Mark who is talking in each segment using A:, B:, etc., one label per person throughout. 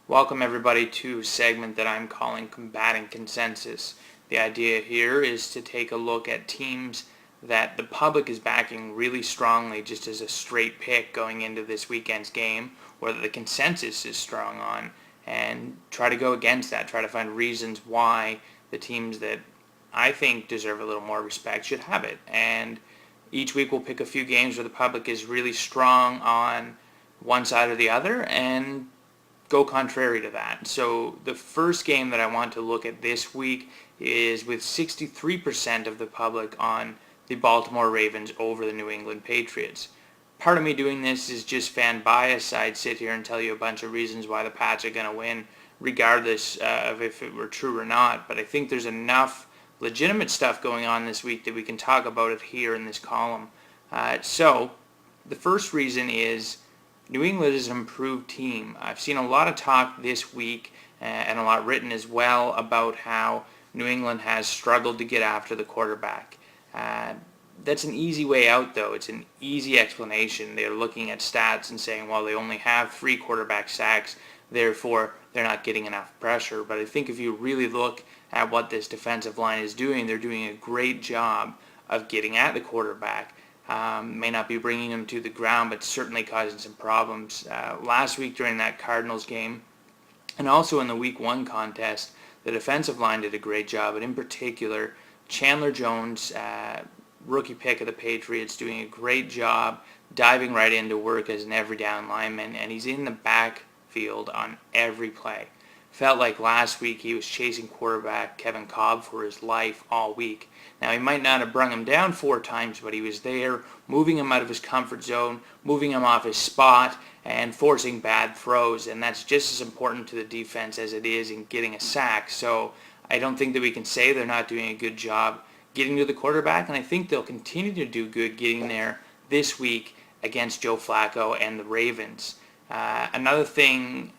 A: Welcome everybody to a segment that I'm calling Combating Consensus. The idea here is to take a look at teams that the public is backing really strongly just as a straight pick going into this weekend's game, or that the consensus is strong on, and try to go against that, try to find reasons why the teams that I think deserve a little more respect should have it. And each week we'll pick a few games where the public is really strong on one side or the other and go contrary to that. So the first game that I want to look at this week is with 63% of the public on the Baltimore Ravens over the New England Patriots. Part of me doing this is just fan bias. I'd sit here and tell you a bunch of reasons why the Pats are going to win, regardless of if it were true or not. But I think there's enough legitimate stuff going on this week that we can talk about it here in this column. So the first reason is New England is an improved team. I've seen a lot of talk this week and a lot written as well about how New England has struggled to get after the quarterback. That's an easy way out, though. It's an easy explanation. They're looking at stats and saying, well, they only have 3 quarterback sacks, therefore they're not getting enough pressure. But I think if you really look at what this defensive line is doing, they're doing a great job of getting at the quarterback. May not be bringing him to the ground, but certainly causing some problems. Last week during that Cardinals game, and also in the Week 1 contest, the defensive line did a great job, and in particular, Chandler Jones, rookie pick of the Patriots, doing a great job diving right into work as an every down lineman, and he's in the backfield on every play. Felt like last week he was chasing quarterback Kevin Kolb for his life all week. Now, he might not have brung him down 4 times, but he was there, moving him out of his comfort zone, moving him off his spot, and forcing bad throws. And that's just as important to the defense as it is in getting a sack. So I don't think that we can say they're not doing a good job getting to the quarterback, and I think they'll continue to do good getting there this week against Joe Flacco and the Ravens. Another thing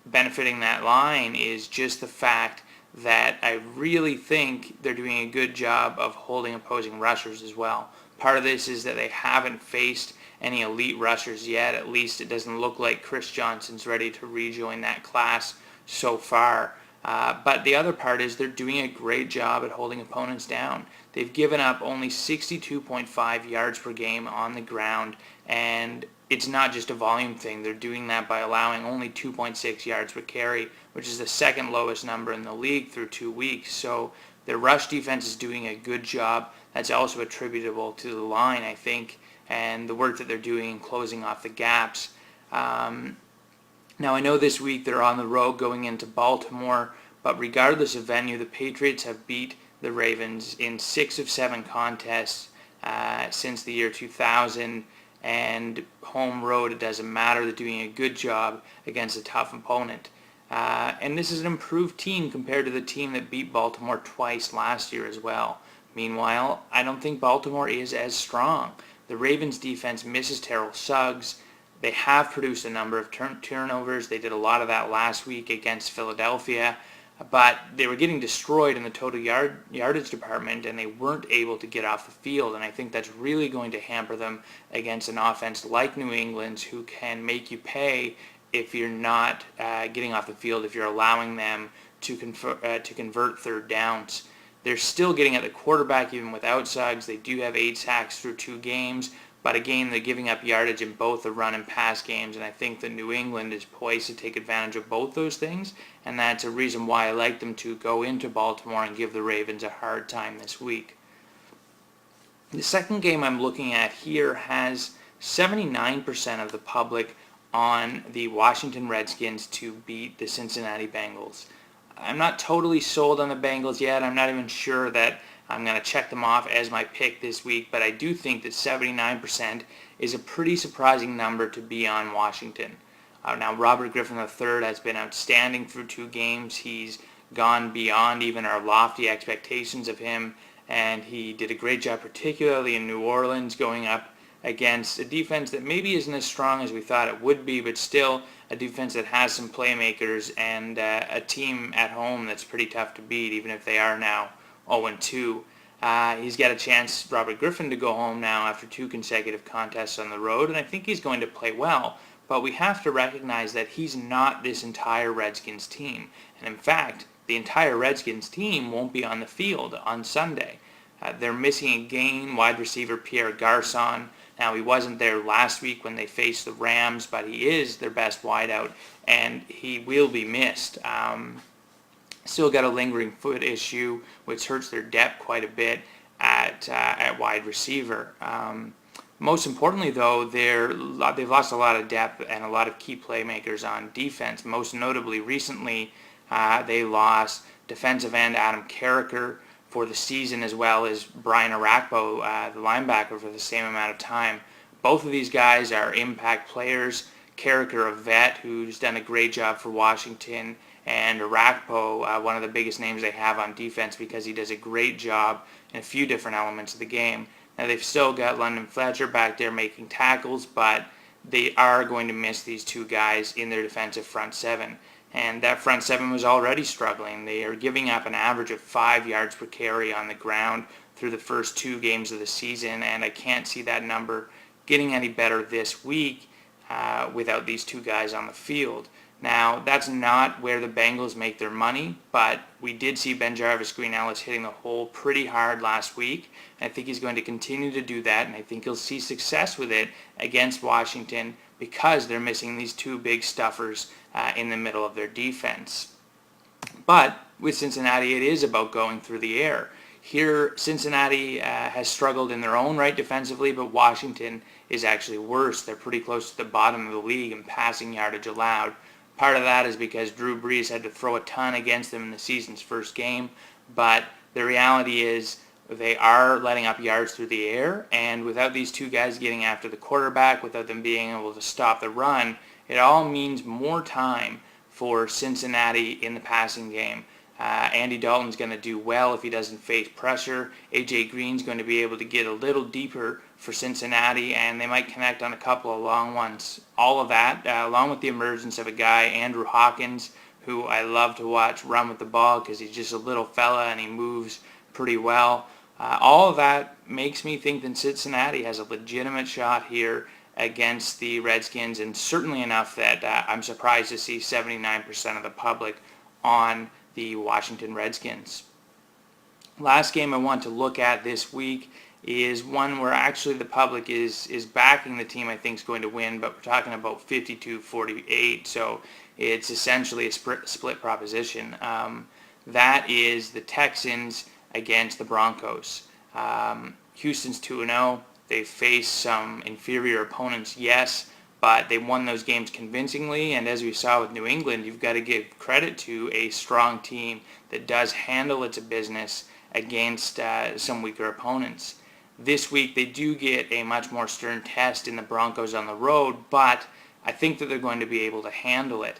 A: benefiting that line is just the fact that I really think they're doing a good job of holding opposing rushers as well. Part of this is that they haven't faced any elite rushers yet. At least it doesn't look like Chris Johnson's ready to rejoin that class so far. But the other part is they're doing a great job at holding opponents down. They've given up only 62.5 yards per game on the ground, and it's not just a volume thing. They're doing that by allowing only 2.6 yards per carry, which is the second lowest number in the league through 2 weeks. So their rush defense is doing a good job. That's also attributable to the line, I think, and the work that they're doing in closing off the gaps. Now, I know this week they're on the road going into Baltimore, but regardless of venue, the Patriots have beat the Ravens in 6 of 7 contests since the year 2000, and home road, it doesn't matter. They're doing a good job against a tough opponent. And this is an improved team compared to the team that beat Baltimore twice last year as well. Meanwhile, I don't think Baltimore is as strong. The Ravens defense misses Terrell Suggs. They have produced a number of turnovers. They did a lot of that last week against Philadelphia, but they were getting destroyed in the total yardage department, and they weren't able to get off the field. And I think that's really going to hamper them against an offense like New England's, who can make you pay if you're not getting off the field, if you're allowing them to convert third downs. They're still getting at the quarterback even without Suggs. They do have 8 sacks through 2 games. But again, they're giving up yardage in both the run and pass games, and I think that New England is poised to take advantage of both those things, and that's a reason why I like them to go into Baltimore and give the Ravens a hard time this week. The second game I'm looking at here has 79% of the public on the Washington Redskins to beat the Cincinnati Bengals. I'm not totally sold on the Bengals yet. I'm not even sure that I'm going to check them off as my pick this week, but I do think that 79% is a pretty surprising number to be on Washington. Now, Robert Griffin III has been outstanding through 2 games. He's gone beyond even our lofty expectations of him, and he did a great job, particularly in New Orleans, going up against a defense that maybe isn't as strong as we thought it would be, but still a defense that has some playmakers and a team at home that's pretty tough to beat, even if they are now 0-2. He's got a chance, Robert Griffin, to go home now after 2 consecutive contests on the road, and I think he's going to play well. but we have to recognize that he's not this entire Redskins team. And in fact, the entire Redskins team won't be on the field on Sunday. They're missing again wide receiver Pierre Garçon. Now, he wasn't there last week when they faced the Rams, but he is their best wideout, and he will be missed. Still got a lingering foot issue, which hurts their depth quite a bit at wide receiver. Most importantly, though, they've lost a lot of depth and a lot of key playmakers on defense. Most notably, recently, they lost defensive end Adam Carricker for the season, as well as Brian Arakpo, the linebacker, for the same amount of time. Both of these guys are impact players. Carricker, a vet who's done a great job for Washington, and Arakpo, one of the biggest names they have on defense because he does a great job in a few different elements of the game. Now, they've still got London Fletcher back there making tackles, but they are going to miss these two guys in their defensive front seven. And that front seven was already struggling. They are giving up an average of 5 yards per carry on the ground through the first 2 games of the season, and I can't see that number getting any better this week without these two guys on the field. Now, that's not where the Bengals make their money, but we did see BenJarvus Green-Ellis hitting the hole pretty hard last week. I think he's going to continue to do that, and I think he'll see success with it against Washington because they're missing these two big stuffers in the middle of their defense. But with Cincinnati, it is about going through the air. Here, Cincinnati has struggled in their own right defensively, but Washington is actually worse. They're pretty close to the bottom of the league in passing yardage allowed. Part of that is because Drew Brees had to throw a ton against them in the season's first game, but the reality is they are letting up yards through the air, and without these two guys getting after the quarterback, without them being able to stop the run, it all means more time for Cincinnati in the passing game. Andy Dalton's going to do well if he doesn't face pressure. A.J. Green's going to be able to get a little deeper for Cincinnati, and they might connect on a couple of long ones. All of that, along with the emergence of a guy, Andrew Hawkins, who I love to watch run with the ball because he's just a little fella and he moves pretty well. All of that makes me think that Cincinnati has a legitimate shot here against the Redskins, and certainly enough that I'm surprised to see 79% of the public on the Washington Redskins. Last game I want to look at this week is one where actually the public is backing the team I think is going to win, but we're talking about 52-48, so it's essentially a split proposition. That is the Texans against the Broncos. Houston's 2-0. They faced some inferior opponents, yes, but they won those games convincingly, and as we saw with New England, you've got to give credit to a strong team that does handle its business against some weaker opponents. This week they do get a much more stern test in the Broncos on the road, but I think that they're going to be able to handle it.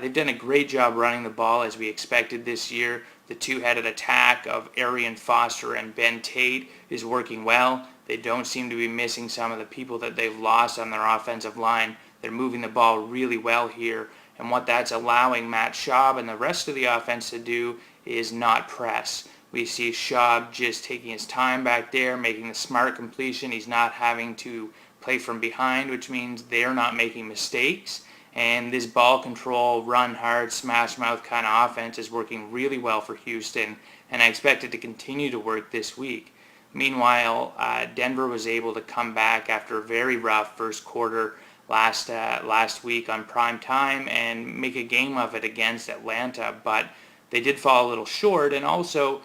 A: They've done a great job running the ball as we expected this year. The two-headed attack of Arian Foster and Ben Tate is working well. They don't seem to be missing some of the people that they've lost on their offensive line. They're moving the ball really well here, and what that's allowing Matt Schaub and the rest of the offense to do is not press. We see Schaub just taking his time back there, making the smart completion. He's not having to play from behind, which means they're not making mistakes. And this ball control, run hard, smash mouth kind of offense is working really well for Houston, and I expect it to continue to work this week. Meanwhile, Denver was able to come back after a very rough first quarter last week on prime time and make a game of it against Atlanta, but they did fall a little short. And also,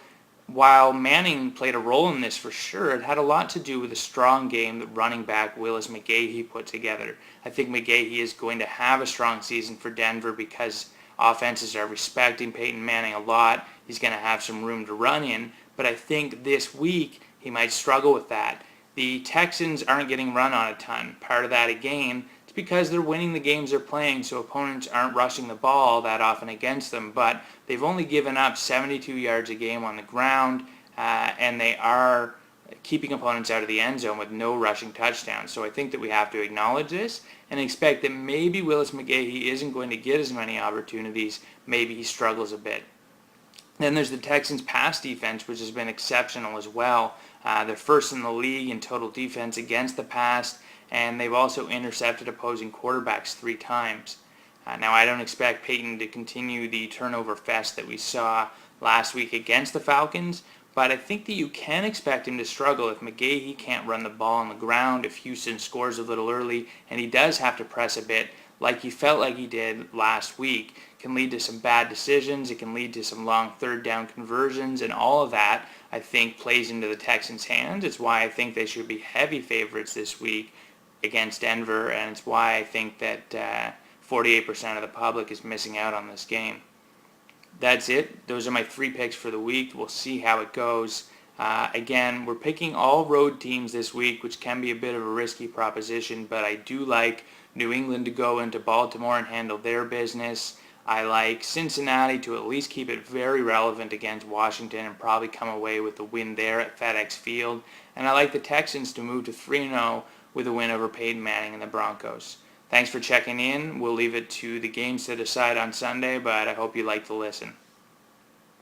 A: while Manning played a role in this for sure, it had a lot to do with the strong game that running back Willis McGahee put together. I think McGahee is going to have a strong season for Denver because offenses are respecting Peyton Manning a lot. He's going to have some room to run in, but I think this week he might struggle with that. The Texans aren't getting run on a ton. Part of that, again, it's because they're winning the games they're playing, so opponents aren't rushing the ball that often against them, but they've only given up 72 yards a game on the ground, and they are keeping opponents out of the end zone with no rushing touchdowns. So I think that we have to acknowledge this and expect that maybe Willis McGahee isn't going to get as many opportunities. Maybe he struggles a bit. Then there's the Texans' pass defense, which has been exceptional as well. They're first in the league in total defense against the pass, and they've also intercepted opposing quarterbacks 3 times. Now, I don't expect Peyton to continue the turnover fest that we saw last week against the Falcons, but I think that you can expect him to struggle if McGahee can't run the ball on the ground, if Houston scores a little early, and he does have to press a bit, like he felt like he did last week. It can lead to some bad decisions, it can lead to some long third down conversions, and all of that, I think, plays into the Texans' hands. It's why I think they should be heavy favorites this week against Denver, and it's why I think that 48% of the public is missing out on this game. That's it. Those are my 3 picks for the week. We'll see how it goes. Again, we're picking all road teams this week, which can be a bit of a risky proposition, but I do like New England to go into Baltimore and handle their business. I like Cincinnati to at least keep it very relevant against Washington and probably come away with the win there at FedEx Field. And I like the Texans to move to 3-0 with a win over Peyton Manning and the Broncos. Thanks for checking in. We'll leave it to the games to decide on Sunday, but I hope you like to listen.